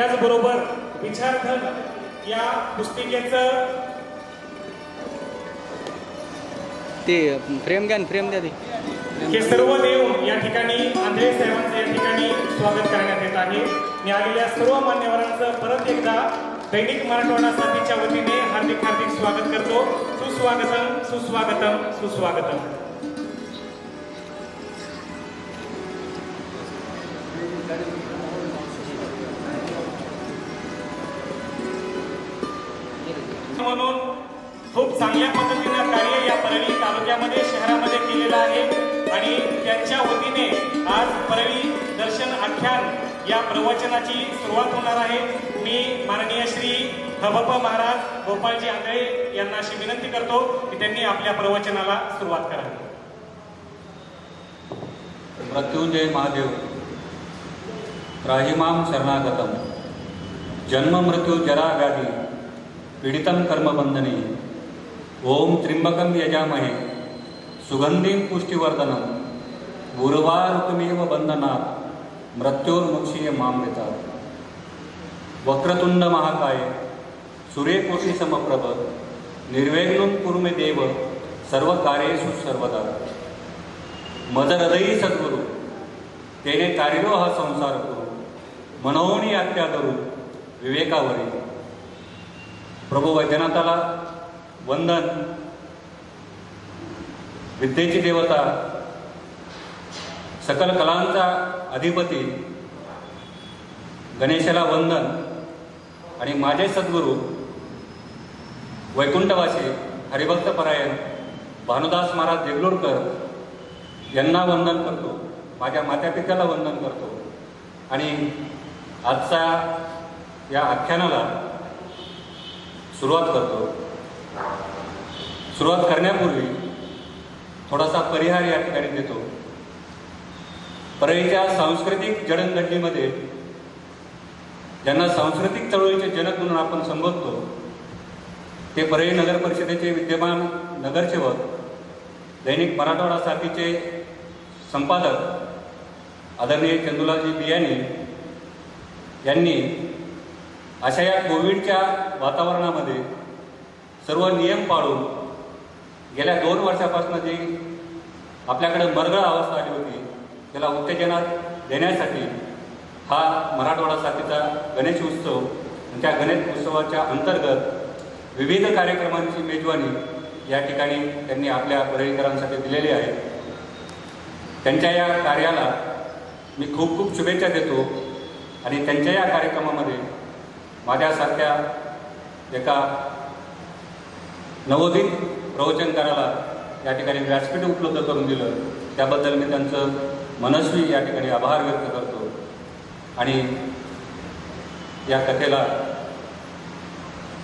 त्याचबरोबर विचारधन या पुस्तिकेचं ते फ्रेम घ्या, फ्रेम द्या ते. हे सर्व देऊन या ठिकाणी आंधळे साहेबांचं या ठिकाणी स्वागत करण्यात येत आहे. मी आलेल्या सर्व मान्यवरांचं परत एकदा दैनिक मराठवाडा साथीच्या वतीने हार्दिक हार्दिक स्वागत करतो. सुस्वागतम सुस्वागतम सुस्वागतम. म्हणून खूप चांगल्या पद्धतीनं कार्य या परळी तालुक्यामध्ये शहरामध्ये केलेलं आहे आणि त्यांच्या वतीने आज परळी दर्शन आख्यान या प्रवचनाची सुरुवात होणार आहे. मी माननीय श्री हबप महाराज गोपाळजी आंधळे यांना अशी विनंती करतो की त्यांनी आपल्या प्रवचनाला सुरुवात करावी. मृत्युंजय महादेव त्राहिमाम शरणागतम जन्म मृत्यू जरा व्याधी पीडितम कर्मबंधने ओम त्र्यंबकम यजामहे सुगंधिं पुष्टिवर्धनम उर्वारुकमेव बंधनात् मृत्योर्मुक्षीय मामृतात् वक्रतुंड महाकाय सूर्यकोटि समप्रभ निर्विघ्नं कुरु मे देव सर्व कार्येषु सर्वदा. मद हृदयी सद्गुरु तेने तारिलो हा संसार करू मनोनी आत्या करू विवेकावरी. प्रभू वैद्यनाथाला वंदन. विद्येची देवता सकल कलांचा अधिपती गणेशाला वंदन आणि माझे सद्गुरू वैकुंठवासी हरिभक्तपरायण भानुदास महाराज देगलूरकर यांना वंदन करतो. माझ्या मातापित्याला वंदन करतो आणि आजच्या या आख्यानाला सुरुवात करतो. सुरुवात करण्यापूर्वी थोडासा परिहार या ठिकाणी देतो. परळीच्या सांस्कृतिक जडणघडणीमध्ये ज्यांना सांस्कृतिक चळवळीचे जनक म्हणून आपण संबोधतो ते परळी नगर परिषदेचे विद्यमान नगरसेवक, दैनिक मराठवाडा साथीचे संपादक आदरणीय चंदुलालजी बियाणी यांनी अशा या कोविडच्या वातावरणामध्ये सर्व नियम पाळून गेल्या 2 वर्षापासून जी आपल्याकडे मरगळ अवस्था आली होती त्याला उत्तेजना देण्यासाठी हा मराठवाडा साथीचा गणेश उत्सव आणि त्या गणेश उत्सवाच्या अंतर्गत विविध कार्यक्रमांची मेजवानी या ठिकाणी त्यांनी आपल्या परळीकरांसाठी दिलेली आहे. त्यांच्या या कार्याला मी खूप खूप शुभेच्छा देतो आणि त्यांच्या या कार्यक्रमामध्ये माझ्यासारख्या एका नवोदित प्रवचनकाराला या ठिकाणी व्यासपीठ उपलब्ध करून दिलं त्याबद्दल मी त्यांचं मनस्वी या ठिकाणी आभार व्यक्त करतो. आणि या कथेला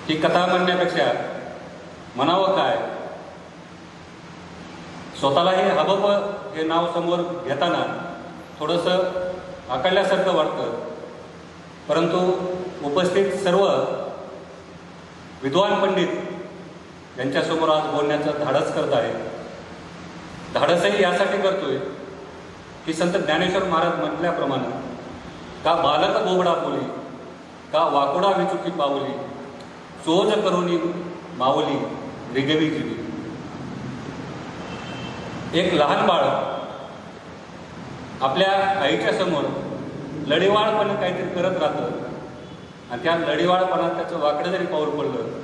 ही कथा म्हणण्यापेक्षा म्हणावं काय, स्वतःलाही हबप हे नाव समोर घेताना थोडंसं आकळल्यासारखं वाटतं, परंतु उपस्थित सर्व विद्वान पंडित यांच्यासमोर आज बोलण्याचं धाडस करत आहे. धाडसही यासाठी करतोय की संत ज्ञानेश्वर महाराज म्हटल्याप्रमाणे का बालक बोबडा बोली का वाकोडा विचुकी पावली चोज करुणी मावली रिगवी जीवी. एक लहान बाळ आपल्या आईच्या समोर लढीवाळपणे काहीतरी करत राहतं आणि त्या लढीवाळपणात त्याचं वाकडं जरी पाऊल पडलं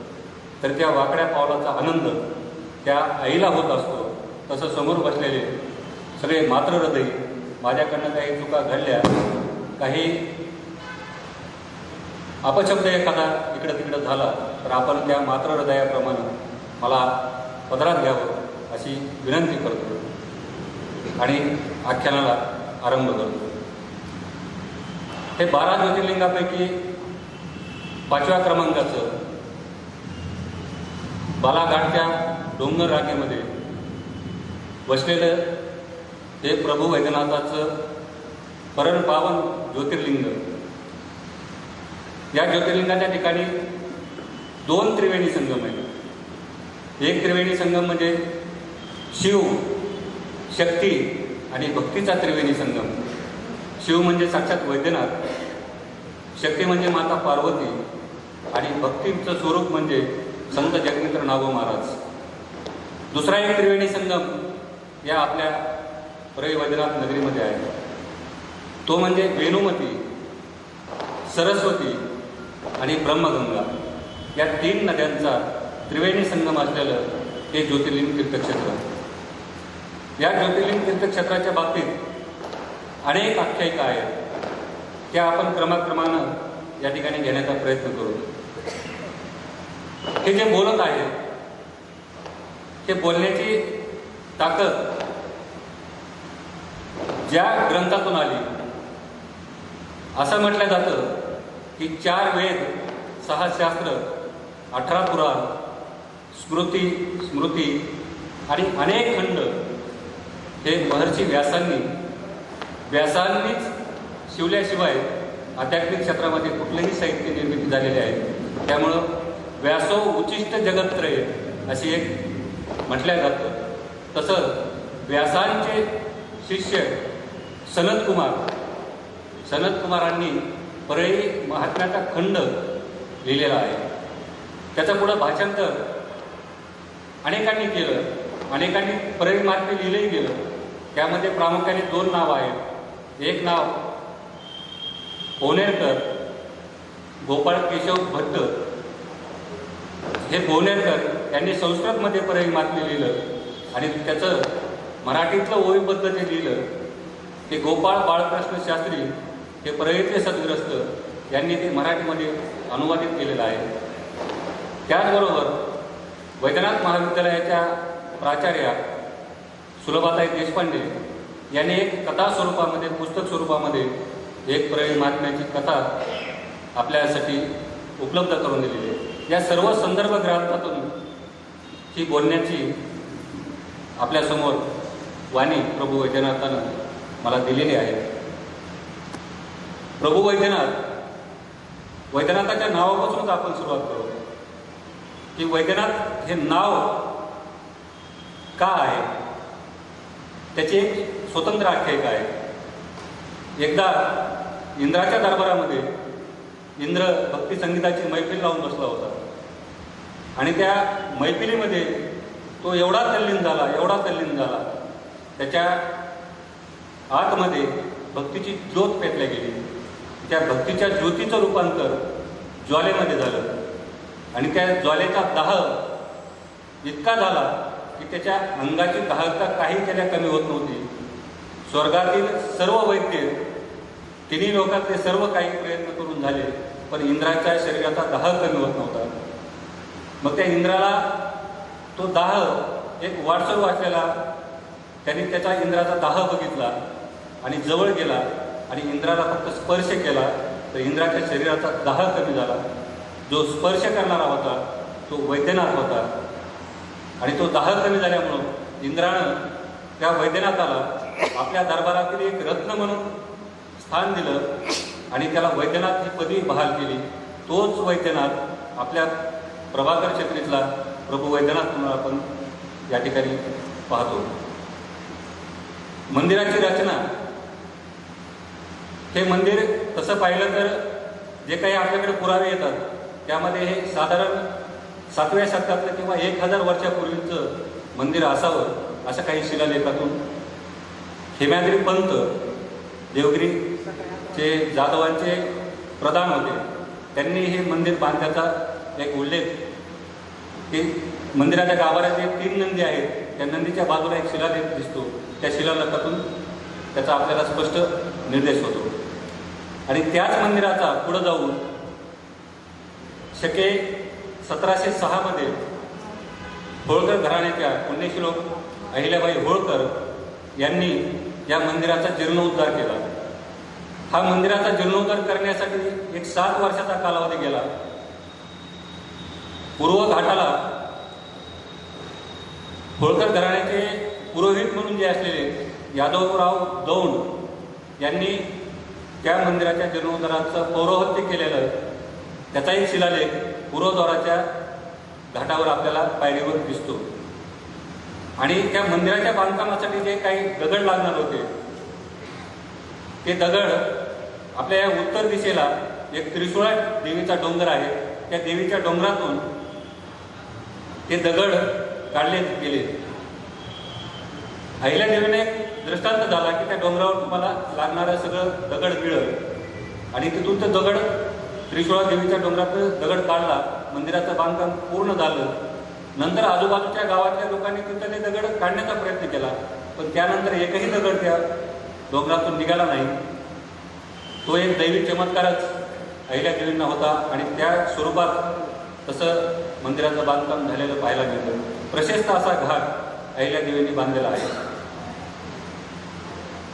तर त्या वाकड्या पावलाचा आनंद त्या आईला होत असतो. तसं समोर बसलेले सगळे मात्र हृदय माझ्याकडनं काही चुका घडल्या, काही अपशब्द एखादा इकडं तिकडं झाला तर आपण त्या मात्र हृदयाप्रमाणे मला पदरात घ्यावं अशी विनंती करतो आणि आख्यानाला आरंभ करतो. हे 12 ज्योतिर्लिंगापैकी 5व्या क्रमांकाचं बालाघाटच्या डोंगर रांगेमध्ये वसलेलं हे प्रभू वैद्यनाथाचं परम पावन ज्योतिर्लिंग. या ज्योतिर्लिंगाच्या ठिकाणी 2 त्रिवेणी संगम आहेत. एक त्रिवेणी संगम म्हणजे शिव, शक्ती आणि भक्तीचा त्रिवेणी संगम. शिव म्हणजे साक्षात वैद्यनाथ, शक्ती म्हणजे माता पार्वती आणि भक्तीचं स्वरूप म्हणजे संत जगमित्र नागो महाराज. दुसरा एक त्रिवेणी संगम या आपल्या परळी वैद्यनाथ नगरीमध्ये आहे. तो म्हणजे वेणुमती, सरस्वती आणि ब्रह्मगंगा या 3 नद्यांचा त्रिवेणी संगम असलेलं हे ज्योतिर्लिंग तीर्थक्षेत्र. या ज्योतिर्लिंग तीर्थक्षेत्राच्या बाबतीत अनेक आख्यायिका आहेत, त्या आपण क्रमाक्रमानं या ठिकाणी घेण्याचा प्रयत्न करू. हे जे बोलत आहे ते बोलण्याची ताकद ज्या ग्रंथातून आली, असं म्हटलं जातं की 4 वेद, 6 शास्त्र, 18 पुराण, स्मृती आणि अनेक खंड हे महर्षी व्यासांनीच शिवल्याशिवाय आध्यात्मिक क्षेत्रामध्ये कुठलेही साहित्य निर्मिती झालेले आहे. त्यामुळं व्यासो उचिष्ट जगत्त्रय अशी एक म्हटलं जातं. तसंच व्यासांचे शिष्य सनतकुमारांनी परळी महात्म्याचा खंड लिहिलेला आहे. त्याचं पुढं भाषांतर अनेकांनी केलं, अनेकांनी परळी महात्म्य लिहिलंही गेलं. त्यामध्ये प्रामुख्याने 2 नावं आहेत. एक नाव पोनेरकर, गोपाळ केशव भट्ट. हे पोनेरकर यांनी संस्कृतमध्ये परळी महात्म्य लिहिलं आणि त्याचं मराठीतलं ओवीबद्ध जे लिहिलं ते गोपाळ बाळकृष्ण शास्त्री हे परळीतले सद्ग्रस्त यांनी ते मराठीमध्ये अनुवादित केलेलं आहे. त्याचबरोबर वैद्यनाथ महाविद्यालयाच्या प्राचार्या सुलभाताई देशपांडे यांनी एक कथा स्वरूपामध्ये, पुस्तक स्वरूपामध्ये एक परळी महात्म्याची कथा आपल्यासाठी उपलब्ध करून दिलेली आहे. या सर्व संदर्भ ग्रंथातून ही बोलण्याची आपल्यासमोर वाणी प्रभू वैद्यनाथानं मला दिलेली आहे. प्रभू वैद्यनाथाच्या नावापासूनच आपण सुरुवात करू की वैद्यनाथ हे नाव का आहे, त्याची एक स्वतंत्र आख्यायिका आहे. एकदा इंद्राच्या दरबारामध्ये इंद्र भक्ती संगीताची मैफिल लावून बसला होता आणि त्या मैफिलीमध्ये तो एवढा तल्लीन झाला त्याच्या आतमध्ये भक्तीची ज्योत पेटल्या गेली. त्या भक्तीच्या ज्योतीचं रूपांतर ज्वालेमध्ये झालं आणि त्या ज्वालेचा दाह इतका झाला की त्याच्या अंगाची दाहकता काही त्याला कमी होत नव्हती. स्वर्गातील सर्व वैद्य, 3 लोकातले सर्व काही प्रयत्न करून झाले, पण इंद्राच्या शरीराचा दाह कमी होत नव्हता. मग त्या इंद्राला तो दाह एक वाटसर वाटलेला, त्यांनी त्याचा इंद्राचा दाह बघितला आणि जवळ गेला आणि इंद्राला फक्त स्पर्श केला तर इंद्राच्या शरीराचा दाह कमी झाला. जो स्पर्श करणारा होता तो वैद्यनाथ होता आणि तो दाह कमी झाल्यामुळं इंद्रानं त्या वैद्यनाथाला आपल्या दरबारातील एक रत्न म्हणून स्थान दिलं आणि त्याला वैद्यनाथ ही पदवी बहाल केली. तोच वैद्यनाथ आपल्या प्रभाकर क्षेत्रीतला प्रभू वैद्यनाथ म्हणून आपण या ठिकाणी पाहतो. मंदिराची रचना, हे मंदिर तसं पाहिलं तर जे काही आपल्याकडे पुरावे येतात त्यामध्ये हे साधारण 7व्या शतकातलं किंवा 1000 वर्षापूर्वीचं मंदिर असावं असं काही शिलालेखातून हेमाद्री पंत देवगिरीचे जाधवांचे प्रधान होते, त्यांनी हे मंदिर बांधण्याचा एक उल्लेख की मंदिराच्या गाभाऱ्यात जे 3 नंदी आहेत त्या नंदीच्या बाजूला एक शिलालेख दिसतो, त्या शिलालेखातून त्याचा आपल्याला स्पष्ट निर्देश होतो. आणि त्याच मंदिराचा पुढे जाऊन शके 1706 मध्ये होळकर घराण्याच्या पुण्यश्लोक अहिल्याबाई होळकर यांनी या मंदिराचा जीर्णोद्धार केला. हा मंदिराचा जीर्णोद्धार करण्यासाठी एक 7 वर्षाचा कालावधी गेला. पूर्व घाटाला होळकर घराण्याचे पुरोहित म्हणून जे असलेले यादवराव दौंड यांनी त्या मंदिराच्या जीर्णोद्धाराचं पौरोहित्य केलेलं, त्याचाही शिलालेख पूर्वद्वाराच्या घाटावर आपल्याला पायरीवर दिसतो. आणि त्या मंदिराच्या बांधकामासाठी जे काही दगड लागणार होते ते दगड आपल्या या उत्तर दिशेला एक त्रिशूळा देवीचा डोंगर आहे. त्या देवीच्या डोंगरातून ते दगड काढले गेले. अहिल्यादेवीने एक दृष्टांत झाला की त्या डोंगरावर तुम्हाला लागणारं सगळं दगड मिळेल आणि तिथून ते दगड त्रिशूळा देवीच्या डोंगरात दगड काढला. मंदिराचं बांधकाम पूर्ण झालं. नंतर आजूबाजूच्या गावातल्या लोकांनी तिथं ते दगड काढण्याचा प्रयत्न केला, पण त्यानंतर एकही दगड त्या डोंगरातून निघाला नाही. तो एक दैवी चमत्कारच अहिल्यादेवींना होता आणि त्या स्वरूपात तसं मंदिराचं बांधकाम झालेलं पाहायला मिळतं. प्रशस्त असा घाट अहिल्यादेवींनी बांधलेला आहे.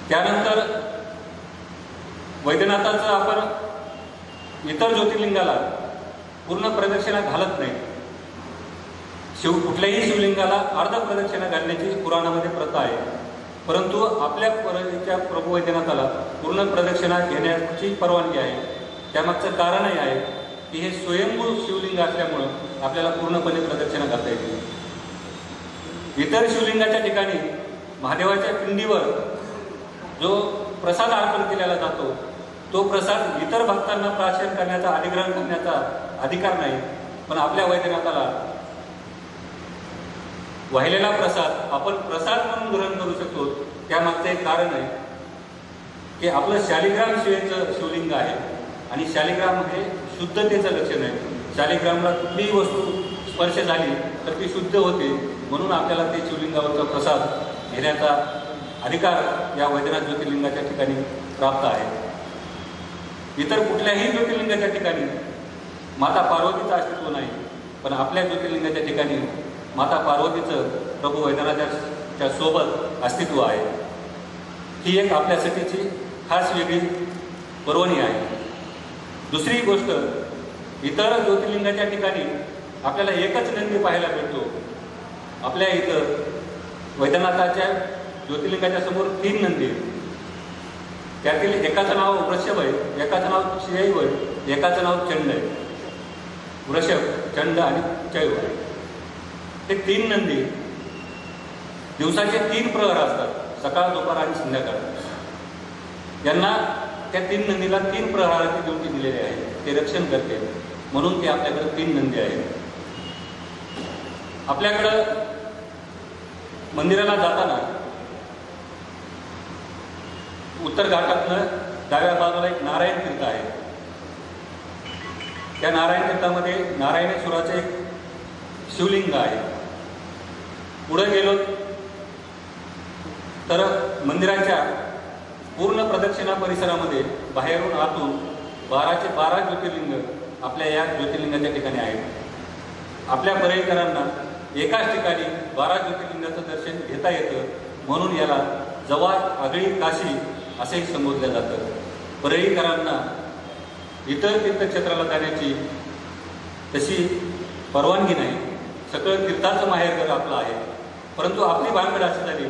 त्यानंतर वैद्यनाथाचं आपण इतर ज्योतिर्लिंगाला पूर्ण प्रदक्षिणा घालत नाही. कुठल्याही शिवलिंगाला अर्ध प्रदक्षिणा घालण्याची पुराणामध्ये प्रथा आहे, परंतु आपल्या परळीच्या प्रभू वैद्यनाथाला पूर्ण प्रदक्षिणा घेण्याची परवानगी आहे. त्यामागचं कारणही आहे की हे स्वयंभू शिवलिंग असल्यामुळं आपल्याला पूर्णपणे प्रदक्षिणा घालता येते. इतर शिवलिंगाच्या ठिकाणी महादेवाच्या पिंडीवर जो प्रसाद अर्पण केलेला जातो तो प्रसाद इतर भक्तांना प्राशन करण्याचा, अधिग्रहण करण्याचा अधिकार नाही, पण आपल्या वैद्यनाथाला वाहिलेला प्रसाद आपण प्रसाद म्हणून ग्रहण करू शकतो. त्यामागचं एक कारण आहे की आपलं शालिग्राम शिवेचं शिवलिंग आहे आणि शालिग्राम हे शुद्धतेचं लक्षण आहे. शालिग्रामला कुठलीही वस्तू स्पर्श झाली तर ती शुद्ध होते, म्हणून आपल्याला ते शिवलिंगावरचा प्रसाद घेण्याचा अधिकार या वैद्यनाथ ज्योतिर्लिंगाच्या ठिकाणी प्राप्त आहे. इतर कुठल्याही ज्योतिर्लिंगाच्या ठिकाणी माता पार्वतीचं अस्तित्व नाही, पण आपल्या ज्योतिर्लिंगाच्या ठिकाणी माता पार्वतीचं प्रभू वैद्यनाथाच्या सोबत अस्तित्व आहे. ही एक आपल्यासाठीची खास वेगळी पर्वणी आहे. दुसरी गोष्ट, इतर ज्योतिर्लिंगाच्या ठिकाणी आपल्याला एकच नंदी पाहायला मिळतो. आपल्या इथं वैद्यनाथाच्या ज्योतिर्लिंगाच्या समोर 3 नंदी आहेत. त्यातील एकाचं नाव वृषभ आहे, एकाचं नाव चैव आहे, एकाचं नाव चंड आहे. वृषभ, चंड आणि चैव आहे. हे 3 नंदी दिवसाचे 3 प्रहर असतात, सकाळ, दुपार आणि संध्याकाळ. यांना त्या 3 नंदीला 3 प्रहराची ड्युटी दिलेली आहे. ते रक्षण करते, म्हणून ते आपल्याकडे 3 नंदी आहेत. आपल्याकडं मंदिराला जाताना उत्तर घाटातनं डाव्या बाजूला एक नारायण तीर्थ आहे. त्या नारायण तीर्थामध्ये नारायणेश्वराचं एक शिवलिंग आहे. पुढे गेलो तर मंदिराच्या पूर्ण प्रदक्षिणा परिसरामध्ये बाहेरून आतून 12चे 12 ज्योतिर्लिंग आपल्या या ज्योतिर्लिंगाच्या ठिकाणी आहेत. आपल्या परळीकरांना एकाच ठिकाणी 12 ज्योतिर्लिंगाचं दर्शन घेता येतं, म्हणून याला जवा आगळी काशी असेही संबोधलं जातं. परळीकरांना इतर तीर्थक्षेत्राला जाण्याची तशी परवानगी नाही. सगळं तीर्थाचं माहेरघर आपलं आहे, परंतु आपली भानगड अशी झाली,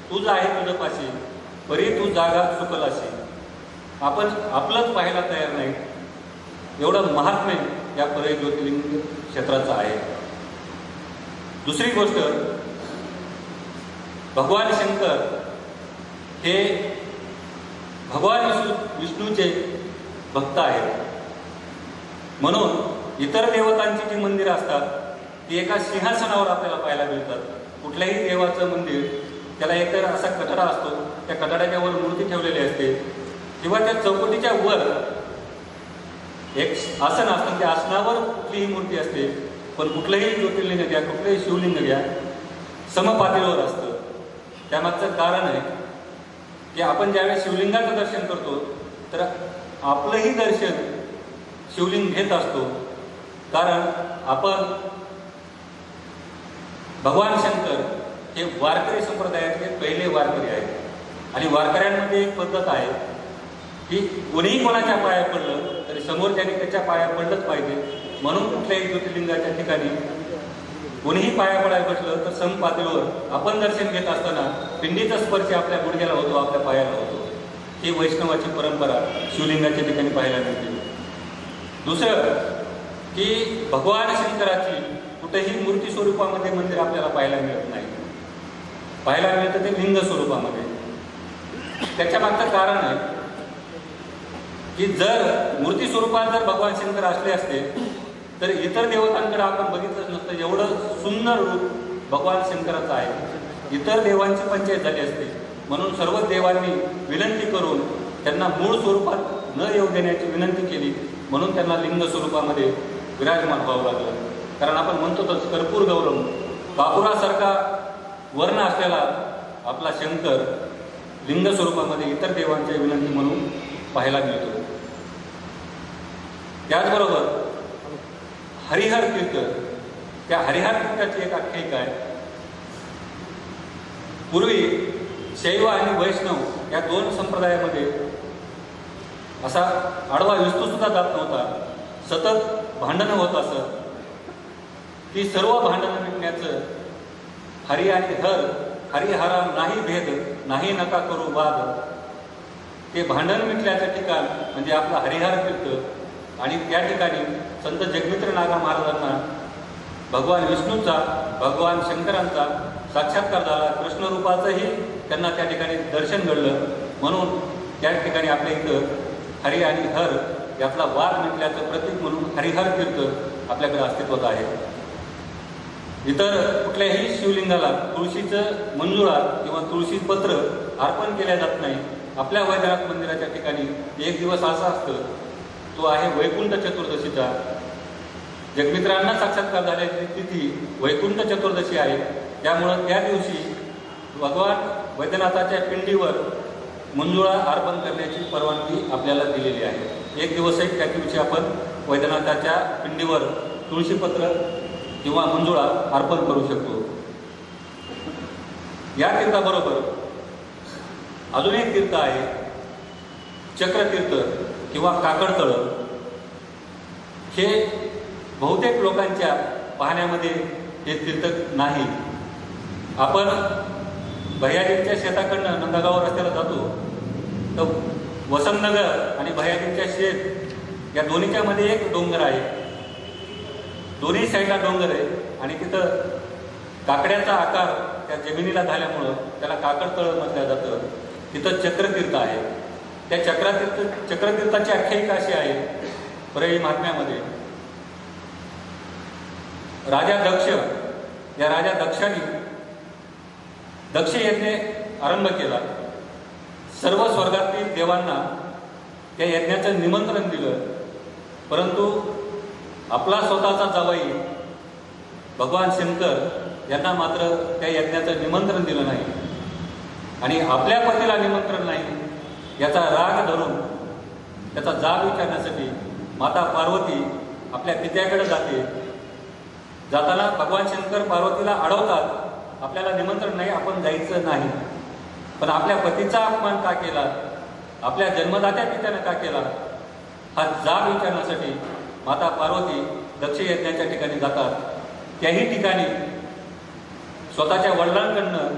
तुझं आहे तुझं पाशी, परी तू जागा चुकलाशी. आपण आपलंच पाहायला तयार नाही. एवढं महात्म्य या परळी ज्योतिर्लिंग क्षेत्राचं आहे. दुसरी गोष्ट, भगवान शंकर हे भगवान विष्णूचे भक्त आहेत, म्हणून इतर देवतांची जी मंदिरं असतात ती एका सिंहासनावर आपल्याला पाहायला मिळतात. कुठल्याही देवाचं मंदिर त्याला एकतर असा कठडा असतो, त्या कठड्याच्या वर मूर्ती ठेवलेली असते, किंवा त्या चौकटीच्या वर एक आसन असतं, त्या आसनावर कुठलीही मूर्ती असते. पण कुठलंही ज्योतिर्लिंग घ्या, कुठलंही शिवलिंग घ्या, समपातळीवर असतं. त्यामागचं कारण आहे की आपण ज्यावेळेस शिवलिंगाचं दर्शन करतो तर आपलंही दर्शन शिवलिंग घेत असतो, कारण आपण भगवान शंकर हे वारकरी संप्रदायातले पहिले वारकरी आहेत. आणि वारकऱ्यांमध्ये एक पद्धत आहे की कोणीही कोणाच्या पाया पडलं तरी समोरच्याने त्याच्या पाया पडलंच पाहिजे. म्हणून कुठल्याही ज्योतिर्लिंगाच्या ठिकाणी कोणीही पाया पडायला बसलं तर समपातळीवर आपण दर्शन घेत असताना पिंडीचा स्पर्श आपल्या गुडघ्याला होतो, आपल्या पायाला होतो. ही वैष्णवाची परंपरा शिवलिंगाच्या ठिकाणी पाहायला मिळते. दुसरं की भगवान शंकराची कुठेही मूर्ती स्वरूपामध्ये मंदिर आपल्याला पाहायला मिळत नाही. पाहायला मिळतं ते लिंग स्वरूपामध्ये. त्याच्या मागचं कारण आहे की जर मूर्ती स्वरूपात जर भगवान शंकर असले असते तर इतर देवतांकडे आपण बघितलंच नसतं. एवढं सुंदर रूप भगवान शंकराचं आहे. इतर देवांची पंचायत झाली असते. म्हणून सर्व देवांनी विनंती करून त्यांना मूळ स्वरूपात न येऊ देण्याची विनंती केली. म्हणून त्यांना लिंग स्वरूपामध्ये विराजमान व्हावं लागलं. कारण आपण म्हणतो तर कर्पूर गौरम, कापुरासारखा वर्ण असलेला आपला शंकर लिंग स्वरूपामध्ये इतर देवांच्या विनंती म्हणून पाहायला मिळतो. त्याचबरोबर हरिहर तीर्थ, त्या हरिहर तीर्थाची एक आख्यायिका आहे. पूर्वी शैव आणि वैष्णव या दोन संप्रदायामध्ये असा आडवा विस्तू सुद्धा जात नव्हता. सतत भांडणं होत असत. ती सर्व भांडणं मिटण्याचं हरी आणि हर, हरिहरा नाही भेद, नाही नका करू वाद, ते भांडण मिटल्याचं ठिकाण म्हणजे आपला हरिहर तीर्थ. आणि त्या ठिकाणी संत जगमित्र नागा महाराजांना भगवान विष्णूचा, भगवान शंकरांचा साक्षात्कार झाला. कृष्ण रूपाचंही त्यांना त्या ठिकाणी दर्शन घडलं. म्हणून त्या ठिकाणी आपल्या इथं हरी आणि हर यातला वाद मिटल्याचं प्रतीक म्हणून हरिहर तीर्थ आपल्याकडे अस्तित्वात आहे. इतर कुठल्याही शिवलिंगाला तुळशीचं मंजुळा किंवा तुळशी पत्र अर्पण केल्या जात नाही. आपल्या वैद्यनाथ मंदिराच्या ठिकाणी एक दिवस असा असतं, तो आहे वैकुंठ चतुर्दशीचा. जगमित्रांना साक्षात्कार झाल्याची तिथी वैकुंठ चतुर्दशी आहे. त्यामुळं त्या दिवशी भगवान वैद्यनाथाच्या पिंडीवर मंजुळा अर्पण करण्याची परवानगी आपल्याला दिलेली आहे. एक दिवस त्या दिवशी आपण वैद्यनाथाच्या पिंडीवर तुळशीपत्र किंवा मंजुळा अर्पण करू शकतो. या तीर्थाबरोबर अजून एक तीर्थ आहे चक्रतीर्थ किंवा काकडतळ. हे बहुतेक लोकांच्या पाहण्यामध्ये हे तीर्थ नाही. आपण भैयाजींच्या शेताकडनं नंदगाव रस्त्याला जातो तर वसंतनगर आणि भैयाजींच्या शेत या दोन्हीच्या मध्ये एक डोंगर आहे. दोन्ही साईडला डोंगर आहे आणि तिथं काकड्याचा आकार त्या जमिनीला झाल्यामुळं त्याला काकडतळ म्हटलं जातं. तिथं चक्रतीर्थ आहे. त्या चक्रतीर्थाची आख्यायिका अशी आहे परळी महात्म्यामध्ये. राजा दक्ष, या राजा दक्षाने दक्ष यज्ञ आरंभ केला. सर्व स्वर्गातील देवांना त्या यज्ञाचं निमंत्रण दिलं. परंतु आपला स्वतःचा जावई भगवान शंकर यांना मात्र त्या यज्ञाचं निमंत्रण दिलं नाही. आणि आपल्या पतीला निमंत्रण नाही याचा राग धरून त्याचा जाब विचारण्यासाठी माता पार्वती आपल्या पित्याकडे जाते. जाताना भगवान शंकर पार्वतीला अडवतात. आपल्याला निमंत्रण नाही, आपण जायचं नाही. पण आपल्या पतीचा अपमान का केला, आपल्या जन्मदात्या पित्यानं का केला, हा जाब विचारण्यासाठी माता पार्वती दक्ष यज्ञाच्या ठिकाणी जातात. त्याही ठिकाणी स्वतःच्या वडिलांकडनं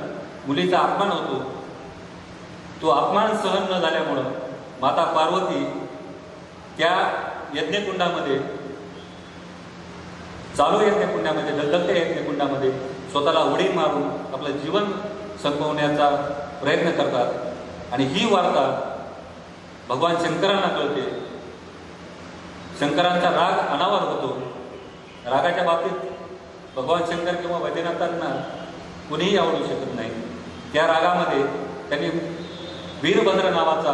मुलीचा अपमान होतो. तो अपमान सहन न झाल्यामुळं माता पार्वती त्या यज्ञकुंडामध्ये, चालू यज्ञकुंडामध्ये, दत्त यज्ञकुंडामध्ये स्वतःला उडी मारून आपलं जीवन संपवण्याचा प्रयत्न करतात. आणि ही वार्ता भगवान शंकरांना कळते. शंकरांचा राग अनावर होतो. रागाच्या बाबतीत भगवान शंकर किंवा वैद्यनाथांना कुणीही आवडू शकत नाही. त्या रागामध्ये त्यांनी वीरभद्र नावाचा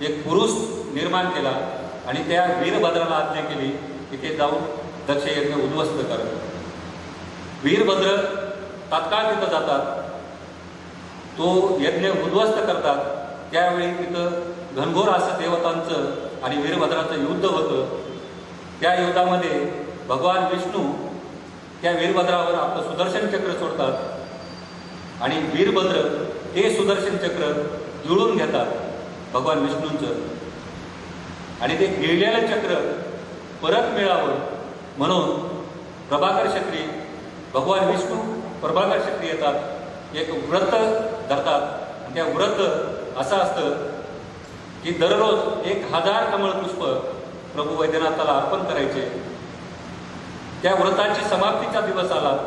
एक पुरुष निर्माण केला आणि त्या वीरभद्राला आज्ञा केली तिथे जाऊन दक्ष यज्ञ उद्ध्वस्त कर. वीरभद्र तात्काळ तिथं जातात. तो यज्ञ उद्ध्वस्त करतात. त्यावेळी तिथं घनघोर असं देवतांचं आणि वीरभद्राचं युद्ध होतं. त्या युद्धामध्ये भगवान विष्णू त्या वीरभद्रावर आपलं सुदर्शन चक्र सोडतात आणि वीरभद्र हे सुदर्शन चक्र जुळून घेतात भगवान विष्णूंचं. आणि ते गिळलेलं चक्र परत मिळावं म्हणून प्रभाकर क्षत्री, भगवान विष्णू प्रभाकर क्षत्री येतात. एक व्रत धरतात. आणि त्या व्रत असं असतं की दररोज 1000 कमळपुष्प प्रभू वैद्यनाथाला अर्पण करायचे. त्या व्रताची समाप्तीचा दिवस आला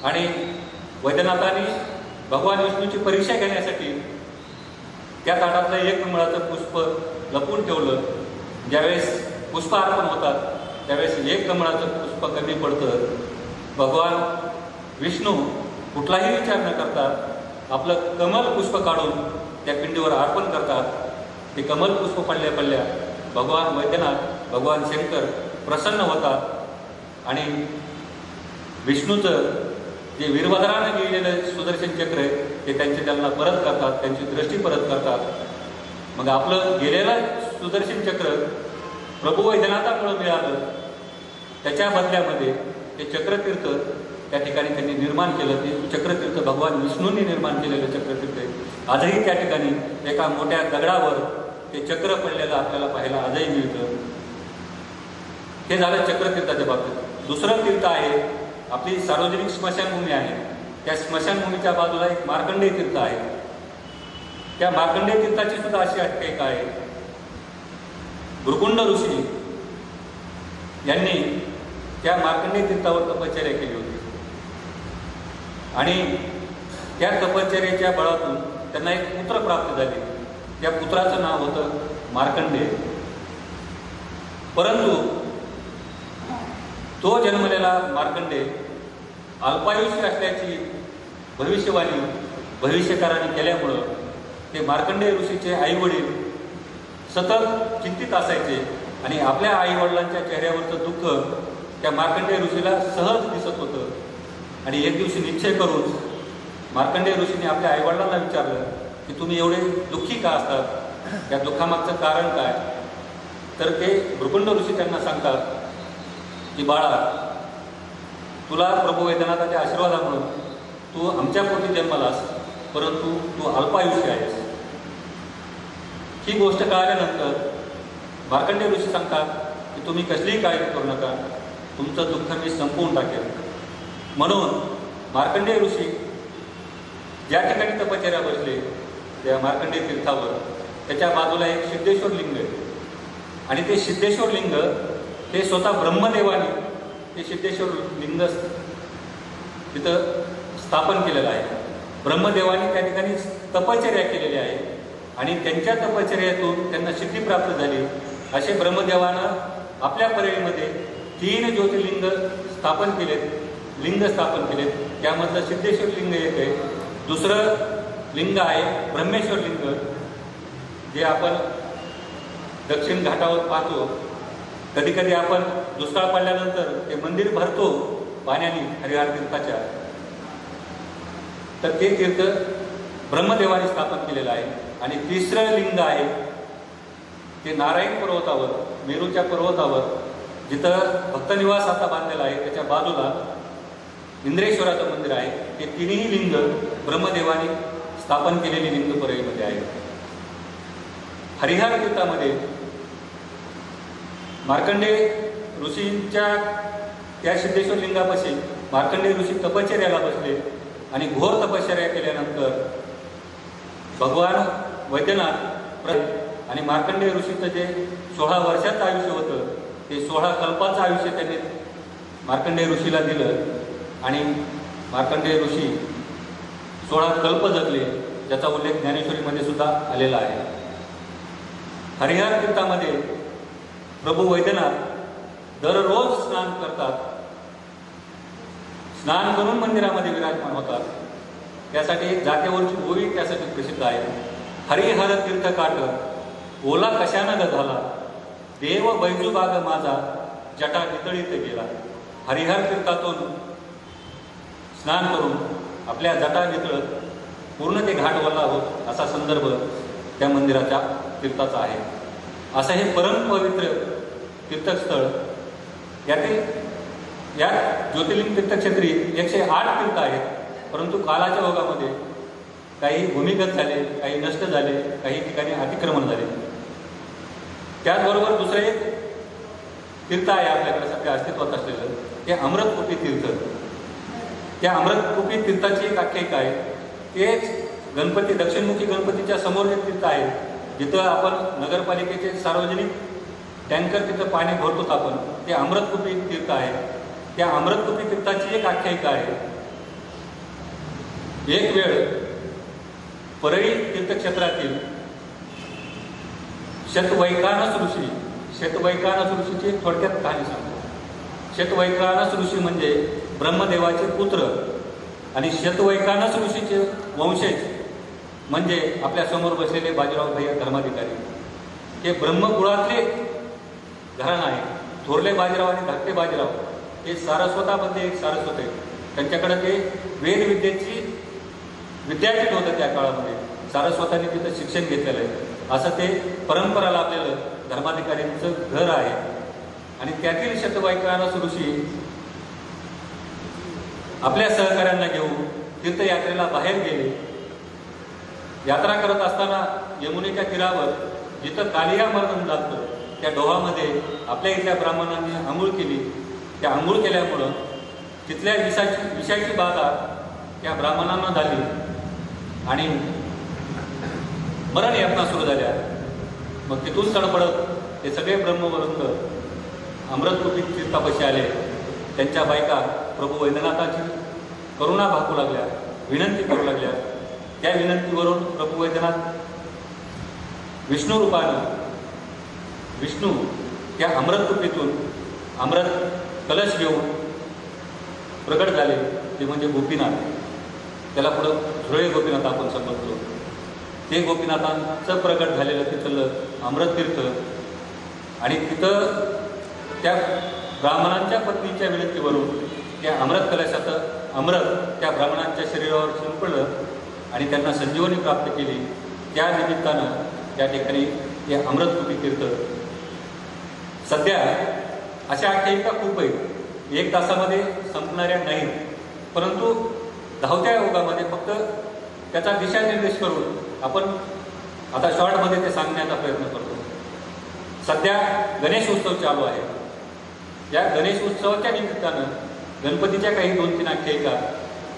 आणि वैद्यनाथांनी भगवान विष्णूची परीक्षा घेण्यासाठी त्या ताटातलं एक कमळाचं पुष्प लपून ठेवलं ज्यावेळेस पुष्प अर्पण होतात त्यावेळेस एक कमळाचं पुष्प कमी पडतं. भगवान विष्णू कुठलाही विचार न करता आपलं कमल पुष्प काढून त्या पिंडीवर अर्पण करतात. ते कमल पुष्प पडल्या पडल्या भगवान वैद्यनाथ भगवान शंकर प्रसन्न होतात आणि विष्णूचं जे वीरभद्रानं लिहिलेलं सुदर्शन चक्र आहे ते त्यांना परत करतात, त्यांची दृष्टी परत करतात. मग आपलं गेलेलं सुदर्शन चक्र प्रभू वैद्यनाथामुळे मिळालं, त्याच्या बदल्यामध्ये ते चक्रतीर्थ त्या ठिकाणी त्यांनी निर्माण केलं. ते चक्रतीर्थ भगवान विष्णूंनी निर्माण केलेलं चक्रतीर्थ आहे. आजही त्या ठिकाणी एका मोठ्या दगडावर ते चक्र पडलेलं आपल्याला पाहायला आजही मिळतं. हे झालं चक्रतीर्थाच्या बाबतीत. दुसरं तीर्थ आहे आपली सार्वजनिक स्मशानभूमी आहे. त्या स्मशानभूमीच्या बाजूला एक मार्कंडेय तीर्थ आहे. त्या मार्कंडेय तीर्थाची सुद्धा अशी आख्यायिका आहे. भृकुंड ऋषी यांनी त्या मार्कंडेय तीर्थावर तपश्चर्या केली होती आणि त्या तपश्चर्याच्या बळातून त्यांना एक पुत्र प्राप्त झाले. त्या पुत्राचं नाव होतं मार्कंडेय. परंतु तो जन्मलेला मार्कंडेय अल्पायुष्य असल्याची भविष्यवाणी भविष्यकारांनी केल्यामुळं ते मार्कंडेय ऋषीचे आईवडील सतत चिंतित असायचे आणि आपल्या आईवडिलांच्या चेहऱ्यावरचं दुःख त्या मार्कंडेय ऋषीला सहज दिसत होतं. आणि एक दिवशी निश्चय करून मार्कंडेय ऋषीने आपल्या आईवडिलांना विचारलं की तुम्ही एवढे दुःखी का असतात, त्या दुःखामागचं कारण काय. तर ते भृकुंड ऋषी त्यांना सांगतात की बाळा, तुला प्रभू वैद्यनाथाच्या आशीर्वादामुळे तू आमच्या पोटी जन्मलास, परंतु तू अल्पायुष्य आहेस. ही गोष्ट कळाल्यानंतर मार्कंडेय ऋषी सांगतात की तुम्ही कसलीही काळजी करू नका, तुमचं दुःख मी संपवून टाकेल. म्हणून मार्कंडेय ऋषी ज्या ठिकाणी तपश्चर्या बसले त्या मार्कंडेय तीर्थावर त्याच्या बाजूला एक सिद्धेश्वर लिंग आहे आणि ते सिद्धेश्वर लिंग हे स्वतः ब्रह्मदेवाने ते सिद्धेश्वर लिंग तिथं स्थापन केलेलं आहे. ब्रह्मदेवाने त्या ठिकाणी तपश्चर्या केलेली आहे आणि त्यांच्या तपश्चर्यातून त्यांना सिद्धी प्राप्त झाली. असे ब्रह्मदेवानं आपल्या परळीमध्ये 3 ज्योतिर्लिंग स्थापन केलेत, लिंग स्थापन केलेत. त्यामधलं सिद्धेश्वर लिंग एक आहे. दुसरं लिंग आहे ब्रह्मेश्वर लिंग, जे आपण दक्षिण घाटावर पाहतो. कधी कधी आपण दुष्काळ पडल्यानंतर ते मंदिर भरतो पाण्याने हरिहर तीर्थाच्या. तर ते तीर्थ ब्रह्मदेवाने स्थापन केलेलं आहे. आणि तिसरं लिंग आहे ते नारायण पर्वतावर, मेरूच्या पर्वतावर, जिथं भक्तनिवास आता बांधलेला आहे त्याच्या बाजूला इंद्रेश्वराचं मंदिर आहे. ते तिन्ही लिंग ब्रह्मदेवाने स्थापन केलेली लिंग परळीमध्ये आहे. हरिहर तीर्थामध्ये मार्कंडेय ऋषींच्या त्या सिद्धेश्वर लिंगापाशी मार्कंडेय ऋषी तपश्चर्याला बसले आणि घोर तपश्चर्या केल्यानंतर भगवान वैद्यनाथ आणि मार्कंडेय ऋषीचं जे 16 वर्षाचं आयुष्य होतं ते 16 कल्पाचं आयुष्य त्यांनी मार्कंडेय ऋषीला दिलं आणि मार्कंडेय ऋषी 16 कल्प जगले, ज्याचा उल्लेख ज्ञानेश्वरीमध्ये सुद्धा आलेला आहे. हरिहर तीर्थामध्ये प्रभू वैद्यनाथ दररोज स्नान करतात. स्नान करून मंदिरामध्ये विराजमान होतात. त्यासाठी एक जागेवरची ओवी त्यासाठी प्रसिद्ध आहे. हरिहर तीर्थ काठ ओला कशानं ग झाला, देव बैजू बाग माझा जटा नितळीत गेला. हरिहर तीर्थातून स्नान करून आपल्या जटा नितळत पूर्ण ते घाट ओला होत असा संदर्भ त्या मंदिराच्या तीर्थाचा आहे. असं हे परमपवित्र तीर्थस्थळ. या ज्योतिर्लिंग तीर्थक्षेत्री 108 तीर्थ आहेत. परंतु कालाच्या ओघामध्ये काही भूमिगत झाले, काही नष्ट झाले, काही ठिकाणी अतिक्रमण झाले. त्याचबरोबर दुसरं एक तीर्थ आहे आपल्याकडे सध्या अस्तित्वात असलेलं, ते अमृतकुपी तीर्थ. त्या अमृतकुपी तीर्थाची एक आख्यायिका आहे. तेच गणपती, दक्षिणमुखी गणपतीच्या समोर एक तीर्थ आहे, जिथं आपण नगरपालिकेचे सार्वजनिक टँकर तिथं पाणी भरतो आपण. ते अमृतकुपी तीर्थ आहे. त्या अमृतकुपी तीर्थाची एक आख्यायिका आहे. एक वेळ परळी तीर्थक्षेत्रातील शतवैखानस ऋषी, शतवैखानस ऋषीची एक थोडक्यात कहाणी सांगतो. शतवैखानस ऋषी म्हणजे ब्रह्मदेवाचे पुत्र आणि शतवैखानस ऋषीचे वंशज म्हणजे आपल्या समोर बसलेले बाजीराव भैया धर्माधिकारी. हे ब्रह्मकुळातले घराणं आहे. थोरले बाजीराव आणि धाकटे बाजीराव हे सारस्वतामध्ये एक सारस्वत आहे. त्यांच्याकडे ते वेदविद्येची विद्यापीठ होतं त्या काळामध्ये. सारस्वतांनी तिथं शिक्षण घेतलेलं आहे. असं ते परंपरा लाभलेलं धर्माधिकाऱ्यांचं घर आहे. आणि त्यातील शतवैखानस ऋषी आपल्या सहकाऱ्यांना घेऊन तीर्थयात्रेला बाहेर गेले. यात्रा करत असताना यमुनेच्या तीरावर जिथं कालिया मर्दन लागतं त्या डोहामध्ये आपल्या इथल्या ब्राह्मणांनी आंघोळ केली. त्या आंघोळ केल्यामुळं तिथल्या विषाची बाधा त्या ब्राह्मणांना झाली आणि मरण यातना सुरू झाल्या. मग तिथून तडफडत ते सगळे ब्रह्मवृंद अमृतकुपी तीर्थापाशी आले. त्यांच्या बायका प्रभू वैद्यनाथाची करुणा भाकू लागल्या, विनंती करू लागल्या. त्या विनंतीवरून प्रभू वैद्यनाथ विष्णू रूपानं विष्णू त्या अमृतकुपीतून अमृत कलश घेऊन प्रकट झाले. ते म्हणजे गोपीनाथ. त्याला पुढं झुळे गोपीनाथ आपण समजतो. ते गोपीनाथांचं प्रकट झालेलं तिथलं अमृततीर्थ. आणि तिथं त्या ब्राह्मणांच्या पत्नीच्या विनंतीवरून त्या अमृत कलशाचं अमृत त्या ब्राह्मणांच्या शरीरावर शिंपडलं आणि त्यांना संजीवनी प्राप्त केली. त्या निमित्तानं त्या ठिकाणी हे अमृतकुपी तीर्थ. सध्या अशा आख्यायिका खूप आहेत. 1 तासामध्ये संपणाऱ्या नाहीत. परंतु धावत्या युगामध्ये फक्त त्याचा दिशानिर्देश करून आपण आता शॉर्टमध्ये ते सांगण्याचा प्रयत्न करतो. सध्या गणेश उत्सव चालू आहे. या गणेश उत्सवाच्या निमित्तानं गणपतीच्या काही 2-3 आख्यायिका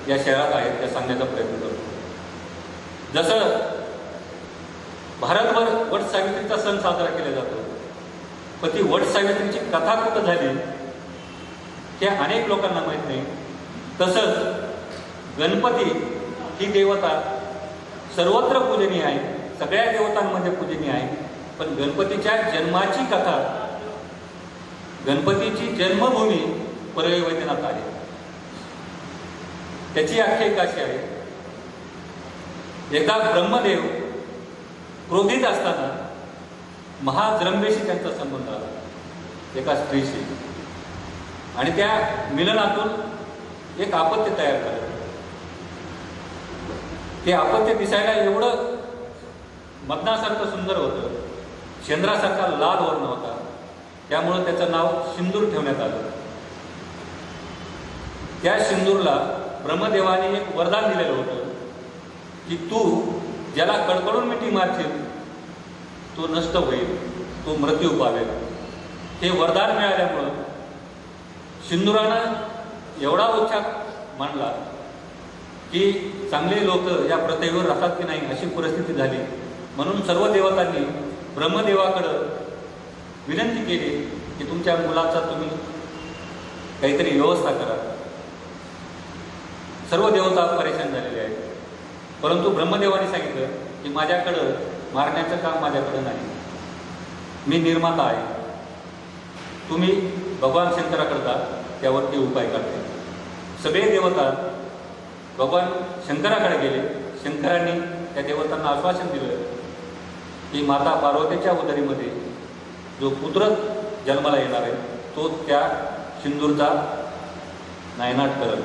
या शहरात आहेत त्या सांगण्याचा प्रयत्न करतो. जसं भारतभर वट सावित्रीचा सण साजरा केला जातो, पण ती वट सावित्रीची कथा कुठं झाली हे अनेक लोकांना माहीत नाही. तसंच गणपती ही देवता सर्वत्र पूजनीय आहे, सगळ्या देवतांमध्ये पूजनीय आहे. पण गणपतीच्या जन्माची कथा, गणपतीची जन्मभूमी परळी वैद्यनाथ आहे. त्याची आख्यायिका अशी आहे. एकदा ब्रह्मदेव क्रोधित असताना महाजृंभेशी त्यांचा संबंध आला, एका स्त्रीशी. आणि त्या मिलनातून एक अपत्य तयार झालं. ते अपत्य दिसायला एवढं मदनासारखं सुंदर होतं, चंद्रासारखा लाल वर्ण होता. त्यामुळं त्याचं नाव सिंदूर ठेवण्यात आलं. त्या सिंदूरला ब्रह्मदेवाने एक वरदान दिलेलं होतं की तू ज्याला कडकडून मिठी मारशील तो नष्ट होईल, तो मृत्यू पावेल. हे वरदान मिळाल्यामुळं सिंदुरानं एवढा उत्साह मांडला की चांगले लोक या प्रथेवर राहतात की नाही अशी परिस्थिती झाली. म्हणून सर्व देवतांनी ब्रह्मदेवाकडं विनंती केली की तुमच्या मुलाचा तुम्ही काहीतरी व्यवस्था करा. सर्व देवता परेशान झालेले आहेत. परंतु ब्रह्मदेवाने सांगितलं की माझ्याकडं मारण्याचं काम माझ्याकडं नाही, मी निर्माता आहे. तुम्ही भगवान शंकराकडे त्यावरती उपाय करते. सगळे देवता भगवान शंकराकडे गेले. शंकरांनी त्या देवतांना आश्वासन दिलं की माता पार्वतीच्या उदरीमध्ये जो पुत्र जन्माला येणार आहे तो त्या सिंदूरचा नायनाट करत.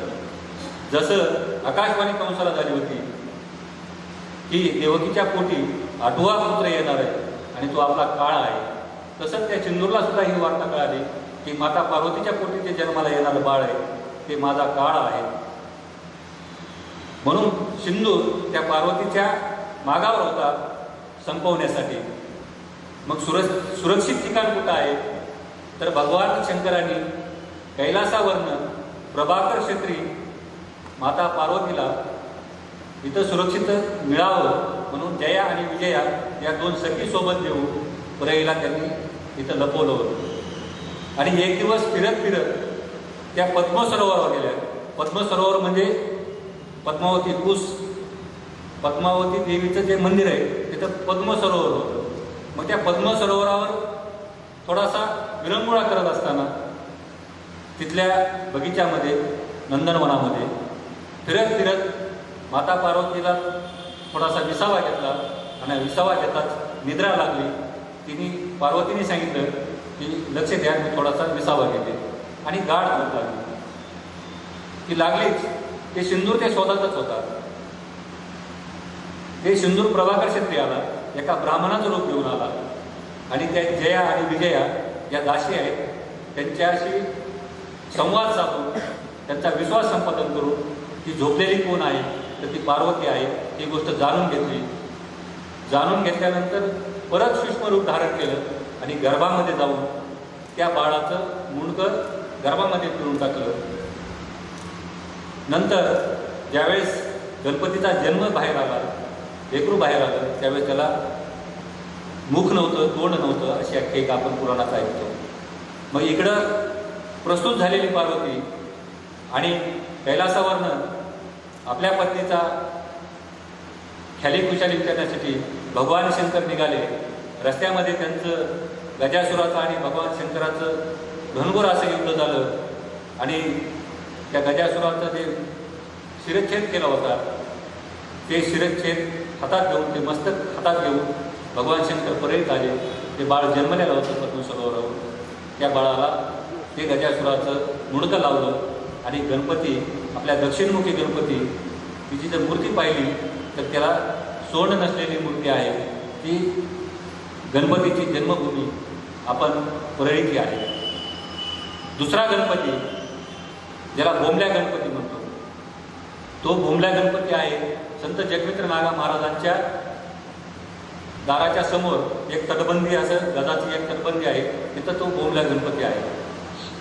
जसं आकाशवाणी कंसाला झाली होती की देवकीच्या पोटी 8वा पुत्र येणार आहे आणि तो आपला काळ आहे, तसंच त्या सिंदूरला सुद्धा ही वार्ता कळाली की माता पार्वतीच्या पोटी जे जन्माला येणारं बाळ आहे ते माझा काळ आहे. म्हणून सिंदूर त्या पार्वतीच्या मागावर होता संपवण्यासाठी. मग सुरक्षित ठिकाण कुठं आहे तर भगवान शंकरांनी कैलासावरनं प्रभाकर क्षेत्री माता पार्वतीला इथं सुरक्षित मिळावं म्हणून जया आणि विजया या 2 सखी सोबत घेऊन परळीला त्यांनी इथं लपवलं होतं. आणि एक दिवस फिरत फिरत त्या पद्मसरोवरावर गेल्या. पद्मसरोवर म्हणजे पद्मावती कुस, पद्मावती देवीचं जे मंदिर आहे तिथं पद्मसरोवर होतं. मग त्या पद्मसरोवरावर थोडासा विरंगुळा करत असताना तिथल्या बगीच्यामध्ये नंदनवनामध्ये फिरत फिरत माता पार्वतीला थोडासा विसावा घेतला आणि विसावा घेताच निद्रा लागली. पार्वतीने सांगितलं की लक्ष द्या, मी थोडासा विसावा घेते आणि गाढ झोप लागली. ती लागलीच. ते सिंदूर ते शोधातच होता. ते सिंदूर प्रभाकर क्षेत्री आला, एका ब्राह्मणाचं रूप घेऊन आला आणि त्या जया आणि विजया या दासी आहेत त्यांच्याशी संवाद साधून त्यांचा विश्वास संपादन करून ती झोपलेली कोण आहे तर ती पार्वती आहे ही गोष्ट जाणून घेतली. जाणून घेतल्यानंतर परत सूक्ष्म रूप धारण केलं आणि गर्भामध्ये जाऊन त्या बाळाचं मुंडकं गर्भामध्ये पिळून टाकलं. नंतर ज्यावेळेस गणपतीचा जन्म बाहेर आला, लेकरू बाहेर आलं, त्यावेळेस त्याला मुख नव्हतं, तोंड नव्हतं अशी आख्यायिका आपण पुराणात ऐकतो. मग इकडं प्रस्तुत झालेली पार्वती आणि कैलासावरनं आपल्या पत्नीचा ख्याली खुशाली विचारण्यासाठी भगवान शंकर निघाले. रस्त्यामध्ये त्यांचं गजासुराचं आणि भगवान शंकराचं घनघोर असं युद्ध झालं आणि त्या गजासुराचं जे शिरच्छेद केला होता ते शिरच्छेद हातात घेऊन, ते मस्तक हातात घेऊन भगवान शंकर परळीत आले. ते बाळ जन्मलेलं होतं पद्मसरोवरावर. त्या बाळाला ते गजासुराचं मुंडकं लावलं आणि गणपती, आपल्या दक्षिणमुखी गणपती, तिची जर मूर्ती पाहिली तर त्याला सोंड नसलेली मूर्ती आहे. ती गणपतीची जन्मभूमी आपण परळीची आहे. दुसरा गणपती ज्याला बोंबल्या गणपती म्हणतो, तो बोंबल्या गणपती आहे संत जगमित्र नागा महाराजांच्या दाराच्या समोर एक तटबंदी, असं गजाची एक तटबंदी आहे, तिथं तो बोंबल्या गणपती आहे.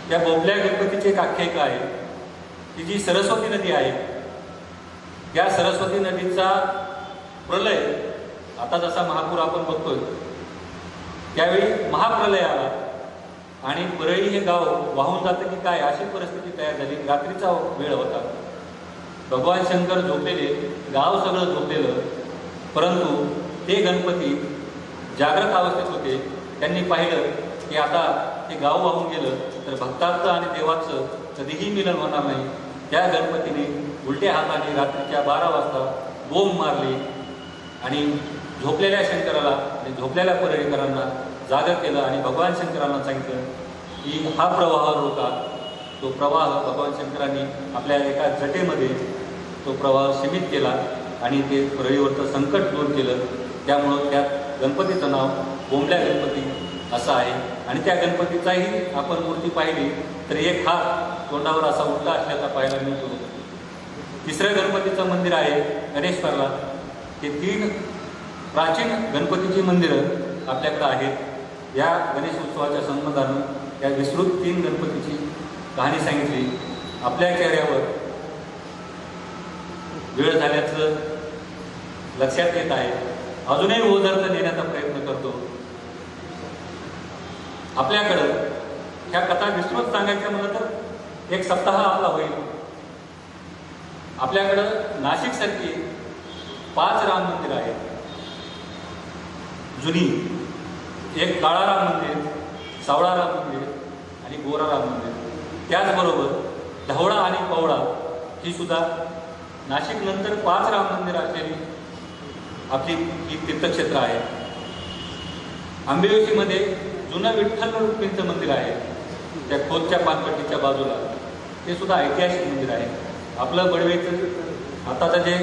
त्या बोंबल्या गणपतीची एक आख्यायिका आहे की जी सरस्वती नदी आहे, त्या सरस्वती नदीचा प्रलय, आता जसा महापूर आपण बघतोय त्यावेळी महाप्रलय आला आणि परळी हे गाव वाहून जातं की काय अशी परिस्थिती तयार झाली. रात्रीचा वेळ होता, भगवान शंकर झोपलेले, गाव सगळं झोपलेलं, परंतु ते गणपती जागृत अवस्थेत होते. त्यांनी पाहिलं की आता ते गाव वाहून गेलं तर भक्ताचं आणि देवाचं कधीही मिलन होणार नाही. त्या गणपतीने उलट्या हाताने रात्रीच्या 12 वाजता बोंब मारली आणि झोपलेल्या शंकराला आणि झोपलेल्या परळीकरांना जागं केलं आणि भगवान शंकरांना सांगितलं की हा प्रवाह रोका. तो प्रवाह भगवान शंकरांनी आपल्या एका जटेमध्ये तो प्रवाह सीमित केला आणि ते परळीवरचं संकट दूर केलं. त्यामुळं त्या गणपतीचं नाव बोंबल्या गणपती असं आहे. आणि त्या गणपतीचाही आपण मूर्ती पाहिली तर एक हात तोंडावर असा उलटा असल्याचा पाहायला मिळतो. तिसरं गणपतीचं मंदिर आहे गणेश्वरला. हे 3 प्राचीन गणपतीची मंदिरं आपल्याकडं आहेत. या गणेश उत्सवाच्या संबंधानं या विस्तृत 3 गणपतीची कहाणी सांगितली. आपल्या चेहऱ्यावर वेळ झाल्याचं लक्षात येत आहे. अजूनही ओझरता नेण्याचा प्रयत्न करतो. आपल्याकडं ह्या कथा विस्तृत सांगायचं म्हणलं तर एक सप्ताह आपला होईल. आपल्याकडं नाशिकसारखी 5 राम मंदिर आहेत जुनी. एक काळा राम मंदिर, सावळा राम मंदिर आणि गोरा राम मंदिर. त्याचबरोबर ढवळा आणि पवळा ही सुद्धा नाशिक नंतर 5 राम मंदिर असलेली आपली ही तीर्थक्षेत्र आहे. आंबेवशीमध्ये जुनं विठ्ठल रुक्मिणीचं मंदिर आहे, त्या खोदच्या पानपट्टीच्या बाजूला. ते सुद्धा ऐतिहासिक मंदिर आहे. आपलं बडवेचं आताचं जे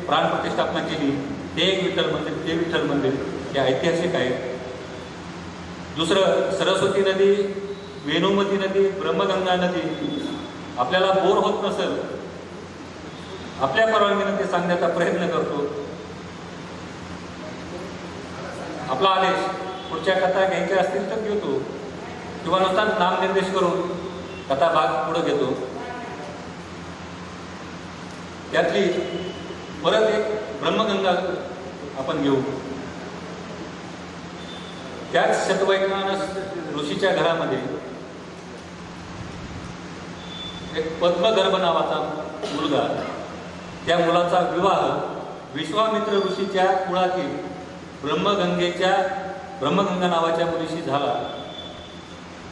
प्राणप्रतिष्ठापना केली ते एक विठ्ठल मंदिर, ते विठ्ठल मंदिर हे ऐतिहासिक आहे. दुसरं सरस्वती नदी, वेणुमती नदी, ब्रह्मगंगा नदी. आपल्याला बोर होत नसेल, आपल्या परवानगीनं ते सांगण्याचा प्रयत्न करतो. आपला आदेश पुढच्या कथा घ्यायच्या असतील तर घेतो किंवा नुसता नामनिर्देश करून कथा भाग पुढे घेतो. त्यातली परत एक ब्रह्मगंगा आपण घेऊ. त्याच शतवैकमानस ऋषीच्या घरामध्ये एक पद्मगर्भ नावाचा मुलगा, त्या मुलाचा विवाह विश्वामित्र ऋषीच्या कुळातील ब्रह्मगंगा नावाच्या मुलीशी झाला.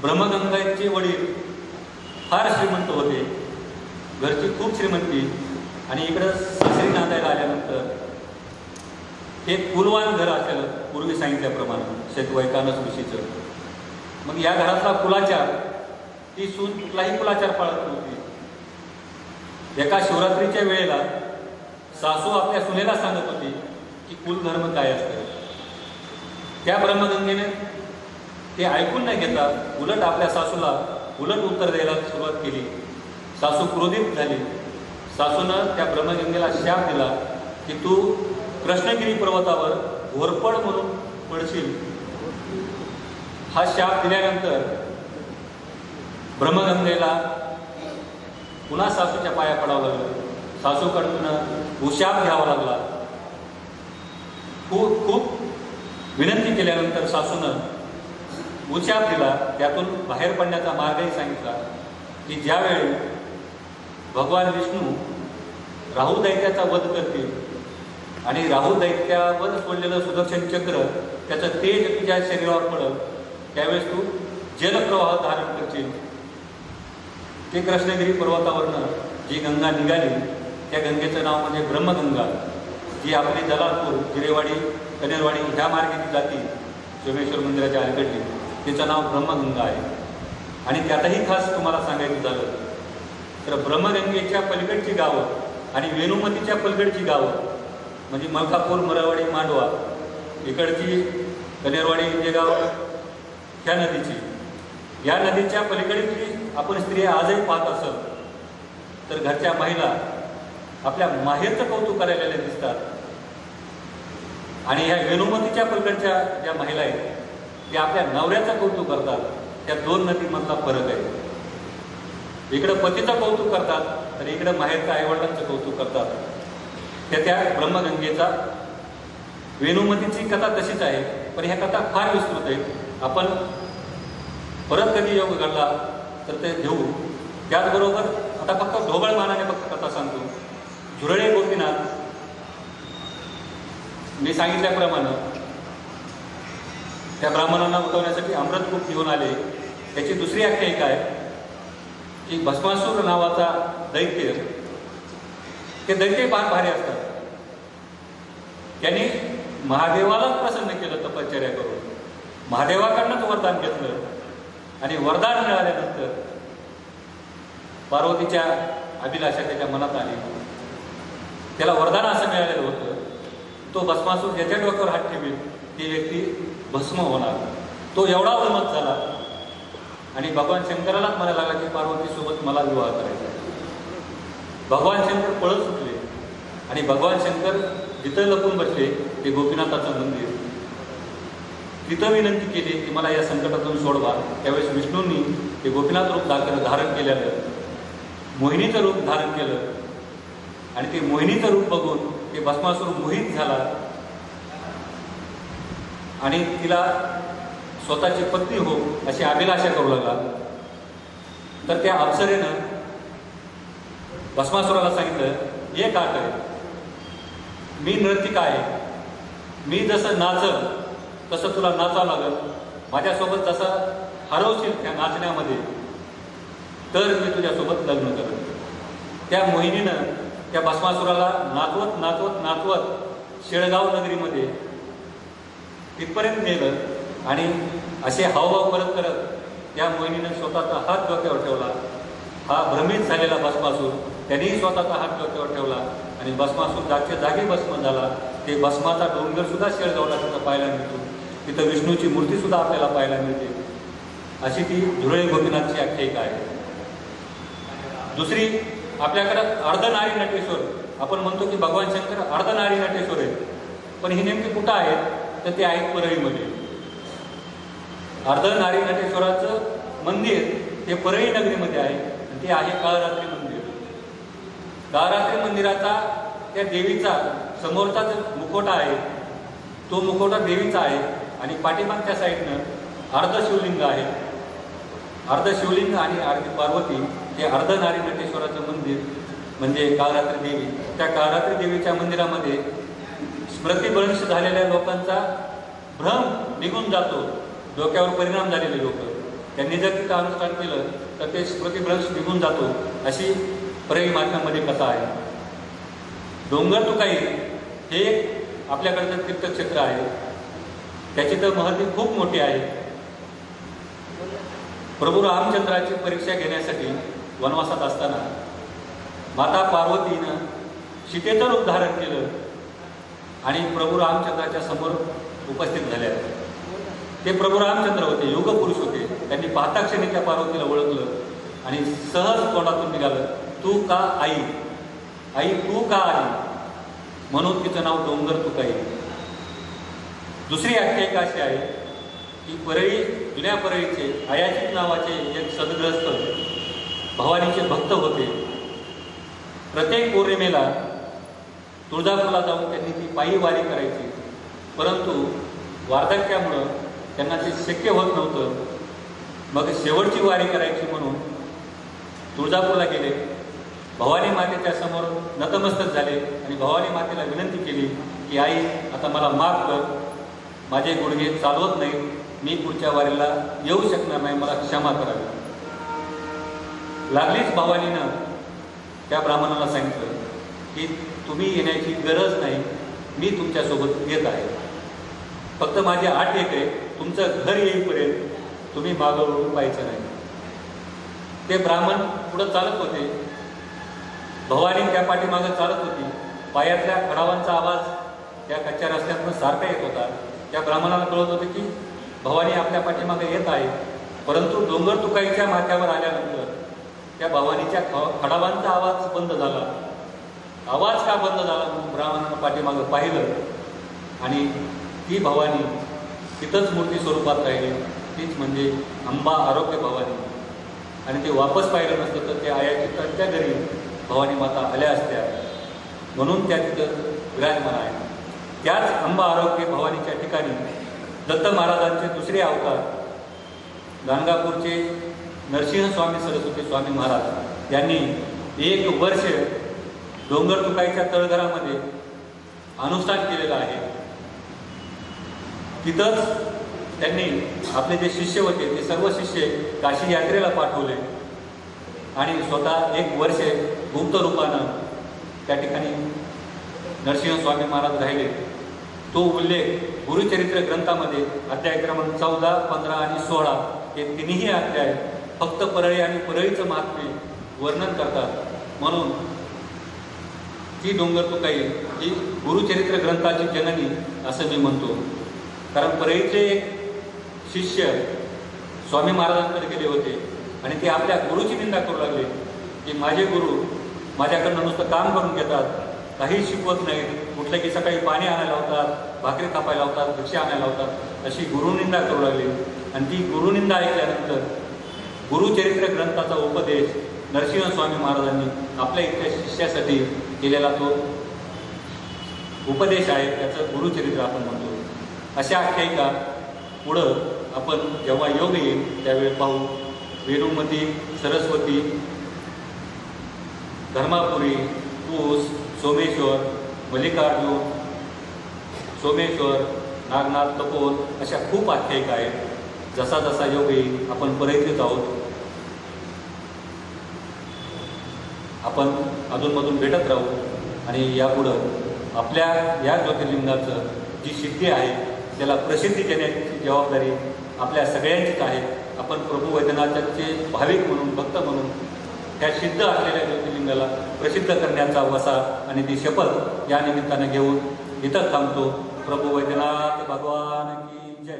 ब्रह्मगंगाचे वडील फार श्रीमंत होते, घरची खूप श्रीमंती, आणि इकडं सासरी नांदायला आल्यानंतर हे कुलवान घर असलेलं पूर्वी सांगितल्याप्रमाणे शेतवैकानस ऋषीचं. मग या घरातला कुलाचार, ती सून कुठलाही कुलाचार पाळत नव्हती. एका शिवरात्रीच्या वेळेला सासू आपल्या सुनेला सांगत होती की कुलधर्म काय असतं. त्या ब्रह्मगंगेने ते ऐकून न घेता उलट आपल्या सासूला उलट उत्तर द्यायला सुरुवात केली. सासू क्रोधित झाली. सासूनं त्या ब्रह्मगंगेला शाप दिला की तू कृष्णगिरी पर्वतावर घोरपड म्हणून पडशील. हा शाप दिल्यानंतर ब्रह्मगंगेला पुन्हा सासूच्या पाया पडावं लागलं. सासूकडनं उशाप घ्यावा लागला. खूप खूप विनंती केल्यानंतर सासूनं उशाप दिला. त्यातून बाहेर पडण्याचा मार्गही सांगितला की ज्यावेळी भगवान विष्णू राहू दैत्याचा वध करतील आणि राहू दैत्यावर सोडलेलं सुदर्शन चक्र त्याचं तेज तुझ्या शरीरावर पडल, त्यावेळेस तू जलप्रवाह धारण करशील. ते कृष्णगिरी पर्वतावरनं जी गंगा निघाली त्या गंगेचं नाव म्हणजे ब्रह्मगंगा, जी आपली जलालपूर, जिरेवाडी, कनेरवाडी ह्या मार्गाने जाती सोमेश्वर मंदिराच्या अलीकडली, तिचं नाव ब्रह्मगंगा आहे. आणि त्यातही खास तुम्हाला सांगायचं झालं तर ब्रह्मगंगेच्या पलीकडची गावं आणि वेणुमतीच्या पलीकडची गावं म्हणजे मलकापूर, मरळवाडी, मांडवा, इकडची कनेरवाडी जे गाव ह्या नदीची, या नदीच्या पलीकडची आपण स्त्री आजही पाहत असेल तर घरच्या महिला आपल्या माहेरचं कौतुक करायला दिसतात. आणि ह्या वेणुमतीच्या पलीकडच्या ज्या महिला आहेत त्या आपल्या नवऱ्याचं कौतुक करतात. त्या दोन नदीमधला फरक आहे. इकडं पतीचं कौतुक करतात तर इकडं माहेरच्या आईवडिलांचं कौतुक करतात. त्या ब्रह्मगंगेचा वेणुमतीची कथा तशीच आहे, पण ह्या कथा फार विस्तृत आहेत. आपण परत कधी योग घडला तर ते घेऊ. त्याचबरोबर आता फक्त ढोबळ मानाने फक्त कथा सांगतो. झुरळे गोपीनाथ, मी सांगितल्याप्रमाणे त्या ब्राह्मणांना उठवण्यासाठी अमृतकूप घेऊन आले. त्याची दुसरी आख्यायिका आहे की भस्मासूर नावाचा दैत्य, ते दैत्य फार भारी असतात. त्यांनी महादेवालाच प्रसन्न केलं तपश्चर्या करून, महादेवाकडनंच वरदान घेतलं. आणि वरदान मिळाल्यानंतर पार्वतीच्या अभिलाषा त्याच्या मनात आली. त्याला वरदान असं मिळालेलं होतं, तो भस्मासूर ज्याच्या डोक्यावर हात ठेवेल ती व्यक्ती भस्म होणार. तो एवढा उन्मत्त झाला आणि भगवान शंकरालाच म्हणायला लागला की पार्वतीसोबत मला विवाह करायचा. भगवान शंकर पळत सुटले आणि भगवान शंकर जिथं लपून बसले ते गोपीनाथाचं मंदिर, तिथं विनंती केली की मला या संकटातून सोडवा. त्यावेळेस विष्णूंनी ते गोपीनाथ रूप धारण केल्यानं मोहिनीचं रूप धारण केलं आणि ते मोहिनीचं रूप बघून ते भस्मासूर मोहित झाला आणि तिला स्वतःची पत्नी हो अशी अभिलाषा करू लागला. तर त्या अप्सरेनं भस्मासुराला सांगितलं, एक आट आहे, मी नर्तिका आहे, मी जसं नाचल तसं तुला नाचावं लागल. माझ्यासोबत जसं हरवशील त्या नाचण्यामध्ये तर मी तुझ्यासोबत लग्न करेन. त्या मोहिनीनं त्या भस्मासुराला नाचवत नाचवत नाचवत शेळगाव नगरीमध्ये तिथपर्यंत नेलं आणि असे हावभाव करत करत त्या मोहिनीनं स्वतःचा हात डोक्यावर ठेवला. हा भ्रमित झालेला भस्मासूर त्यांनीही स्वतःचा हात डोक्यावर ठेवला आणि भस्मासूर जागच्या जागी भस्म झाला. ते भस्माचा डोंगर सुद्धा शेळगावला तिथं पाहायला मिळतो. तिथं विष्णूची मूर्ती सुद्धा आपल्याला पाहायला मिळते. अशी ती झुरळे गोपीनाथची आख्यायिका आहे. दुसरी आपल्याकडं अर्धनारी नटेश्वर, आपण म्हणतो की भगवान शंकर अर्धनारी नटेश्वर आहेत, पण ही नेमकी कुठं आहेत तर ते आहेत परळीमध्ये. अर्धनारी नटेश्वराचं मंदिर हे परळी नगरीमध्ये आहे आणि ते आहे काळरात्री मंदिर. काळरात्री मंदिराचा त्या देवीचा समोरचा जो मुखोटा आहे तो मुखोटा देवीचा आहे आणि पाठीमागच्या साईडनं अर्धशिवलिंग आहे. अर्धशिवलिंग आणि अर्धी पार्वती हे अर्धनारी नटेश्वराचं मंदिर म्हणजे काळरात्री देवी. त्या काळरात्री देवीच्या मंदिरामध्ये स्मृतिभ्रंश झालेल्या लोकांचा भ्रम निघून जातो. डोक्यावर परिणाम झालेले लोक त्यांनी जर तिथं अनुष्ठान केलं तर ते स्मृतिभ्रंश निघून जातो, अशी परळी महात्म्यामध्ये कथा आहे. डोंगर तुकाई हे आपल्याकडचं तीर्थक्षेत्र आहे. त्याची तर महती खूप मोठी आहे. प्रभू रामचंद्राची परीक्षा घेण्यासाठी वनवासात असताना माता पार्वतीनं सीतेचं रूप धारण केलं आणि प्रभू रामचंद्राच्या समोर उपस्थित झाल्या. ते प्रभू रामचंद्र होते, युगपुरुष होते. त्यांनी पाहता क्षणी त्या पार्वतीला ओळखलं आणि सहज तोंडातून निघालं, तू का आई, आई तू का आली, म्हणून तिचं नाव डोंगर तुकाई. दुसरी आख्यायिका अशी आहे की परळी, जुन्या परळीचे अयाचित नावाचे एक सद्ग्रस्त भवानीचे भक्त होते. प्रत्येक पौर्णिमेला तुळजापूरला जाऊन त्यांनी ती पायी वारी करायची, परंतु वार्धक्यामुळं त्यांना ते शक्य होत नव्हतं. मग शेवटची वारी करायची म्हणून तुळजापूरला गेले. भवानी मातेच्या समोर नतमस्तक झाले आणि भवानी मातेला विनंती केली की आई, आता मला माफ कर, माझे गुडघे चालवत नाही, मी पुढच्या वारीला येऊ शकणार नाही, मला क्षमा करावी. लागलीच भवानीनं त्या ब्राह्मणाला सांगितलं की तुम्ही येण्याची गरज नाही, मी तुमच्यासोबत येत आहे. फक्त माझी अट एक आहे, तुमचं घर येईपर्यंत तुम्ही मागं वळून पाहायचं नाही. ते ब्राह्मण पुढं चालत होते, भवानी त्या पाठीमागं चालत होती. पायातल्या खडावांचा आवाज त्या कच्च्या रस्त्यातून सारखा येत होता. त्या ब्राह्मणाला कळत होते की भवानी आपल्या पाठीमागे येत आहे. परंतु डोंगर तुकाईच्या माथ्यावर आल्यानंतर त्या भवानीच्या खडावांचा आवाज बंद झाला. आवाज का बंद झाला म्हणून ब्राह्मणानं पाठीमागं पाहिलं आणि ती भवानी तिथंच मूर्ती स्वरूपात राहिली. तीच म्हणजे अंबा आरोग्य भवानी. आणि ते वापस पाहिलं नसतं तर त्या आयाच्या घरी भवानी माता आल्या असत्या, म्हणून त्या तिथं विराजमान आहे. त्याच अंबा आरोग्य भवानीच्या ठिकाणी दत्त महाराजांचे दुसरे अवतार गाणगापूरचे नरसिंह स्वामी सरस्वती स्वामी महाराज यांनी 1 वर्ष डोंगर तुकाईच्या तळघरामध्ये अनुष्ठान केलेलं आहे. तिथंच त्यांनी आपले जे शिष्य होते ते सर्व शिष्य काशी यात्रेला पाठवले आणि स्वतः 1 वर्ष गुप्त रूपानं त्या ठिकाणी नरसिंह स्वामी महाराज राहिले. तो उल्लेख गुरुचरित्र ग्रंथामध्ये अध्याय क्रमांक 14, 15 आणि 16 हे तिन्ही अध्याय फक्त परळी आणि परळीचं महात्म्य वर्णन करतात. म्हणून ती डोंगर तुकाई ही गुरुचरित्र ग्रंथाची जननी असं मी म्हणतो. कारण परळीचे एक शिष्य स्वामी महाराजांकडे गेले होते आणि ते आपल्या गुरुची निंदा करू लागले की माझे गुरु माझ्याकडनं नुसतं काम करून घेतात, काही शिकवत नाहीत, कुठलं की सकाळी पाणी आणायला लावतात, भाकरी कापायला लावतात, भिक्षा आणायला लावतात, अशी गुरुनिंदा करू लागली. आणि ती गुरुनिंदा ऐकल्यानंतर गुरुचरित्र ग्रंथाचा उपदेश नरसिंह स्वामी महाराजांनी आपल्या इथल्या शिष्यासाठी केलेला तो उपदेश आहे, त्याचं गुरुचरित्र आपण म्हणतो. अशा आख्यायिका पुढं आपण जेव्हा योग येईल त्यावेळी पाहू. वेणुमती, सरस्वती, धर्मापुरी, पूस, सोमेश्वर, मल्लिकार्जुन, सोमेश्वर, नागनाथ, तपोन अशा खूप आख्यायिका आहेत. जसा जसा योग येईल आपण परळीत आहोत. आपण अधूनमधून भेटत राहू आणि यापुढं आपल्या या ज्योतिर्लिंगाचं जी सिद्धी आहे त्याला प्रसिद्धी देण्याची जबाबदारी आपल्या सगळ्यांचीच आहे. आपण प्रभू वैद्यनाथांचे भाविक म्हणून, भक्त म्हणून त्या सिद्ध असलेल्या ज्योतिर्लिंगाला प्रसिद्ध करण्याचा वसा आणि ती शपथ या निमित्तानं घेऊन इथं थांबतो. प्रभू वैद्यनाथ भगवान की जय.